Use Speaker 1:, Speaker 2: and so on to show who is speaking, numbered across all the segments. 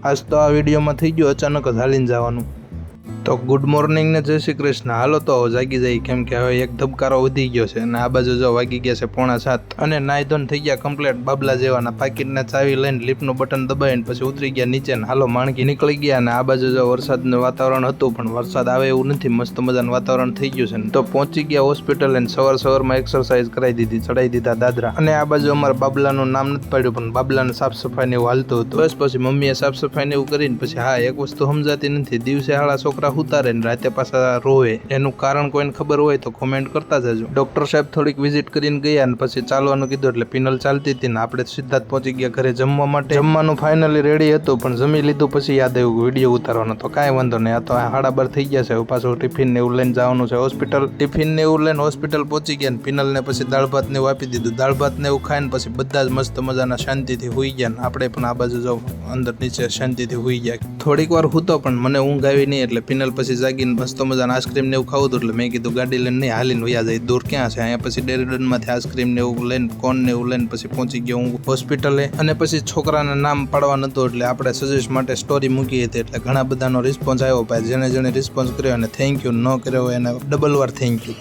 Speaker 1: आज तो आ विडियो में थी गयो अचानक ज हालीने जवानुं। तो गुड मॉर्निंग ने जय श्री कृष्ण। हालो तो जागी जाई केम के हवे एक धबकारो वधी गयो छे ने आ बाजू जो वागी गया छे 6:45 अने नाई धोन थई गया कम्प्लीट बाबला जेवाना पाकिटने चावी लईने लिफ्टनुं बटन दबावीने पछी उतरी गया नीचे ने हालो माणकी निकળી ગયા ने आ बाजू जो वरसादनुं वातावरण हतुं पण वरसाद आवे एवुं नथी, मस्त मजानुं वातावरण थई गयुं छे। तो पहोंची गया होस्पिटल ने सवार-सवारमां एक्सरसाइज कराई दीधी, चढ़ाई दीधा दादरा अने आ बाजू अमारा बाबलानुं नाम नथी पाड्युं पण बाबलाने साफ सफाई ने हालतुं हतुं। बस पछी मम्मीए साफ सफाई ने करीने पछी हाँ एक वस्तु समजाती नथी, दिवसे हाळा छोकरा हुता रहे ने राते पाछा रोवे एनुं कारण कोઈને खबर होय तो कमेंट करता जजो। डॉक्टर साहेब थोड़ीक विजिट करीने गया ने पछी चालवानुं कीधुं એટલે पिनल चालती हती ने આપણે સીધા જ પહોંચી ગયા ઘરે જમવા માટે। જમવાનું ફાઇનલી રેડી હતું પણ જમી લીધું પછી યાદ આવ્યું વિડિયો ઉતારવાનો, તો કાંઈ વાંધો નહીં, આ તો 12:30 થઈ ગયા છે। પાછું ટિફિન ને એવું લઈને જવાનું છે હોસ્પિટલ। ટિફિન ને એવું લઈને હોસ્પિટલ પહોંચી ગયા ને પિનલ ને પછી દાળ ભાત ને એવું આપી દીધું। દાળ ભાત ને એવું ખાઈને પછી બધા જ મસ્ત મજાના શાંતિથી હુઈ ગયા ને આપણે પણ આ બાજુ જો અંદર નીચે શાંતિથી હુઈ ગયા। થોડીક વાર હૂતો પણ મને ઊંઘ આવી નહીં એટલે પિનલ પછી જાગીને મસ્ત મજાના આઈસ્ક્રીમ ને એવું ખાવું હતું એટલે મેં કીધું ગાડી લઈને નહીં હાલીને વયા જાય, દૂર ક્યાં છે અહીંયા। પછી ડેરીડનમાંથી આઈસ્ક્રીમ ને એવું લઈને કોન ને એવું લઈને પછી પહોંચી ગયો હું હોસ્પિટલે। અને પછી છોકરાને નામ પાડવાનું હતું એટલે આપણે સજેસ્ટ માટે સ્ટોરી મૂકી હતી એટલે ઘણા બધાનો રિસ્પોન્સ આવ્યો ભાઈ। જેને જેને રિસ્પોન્સ કર્યો અને થેન્ક યુ, ન કર્યો એને ડબલ વાર થેન્ક યુ।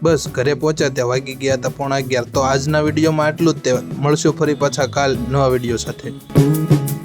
Speaker 1: બસ ઘરે પહોંચ્યા ત્યાં વાગી ગયા હતા 11:15। તો આજના વિડીયોમાં આટલું જ। તે મળશું ફરી પાછા કાલ નવા વિડીયો સાથે।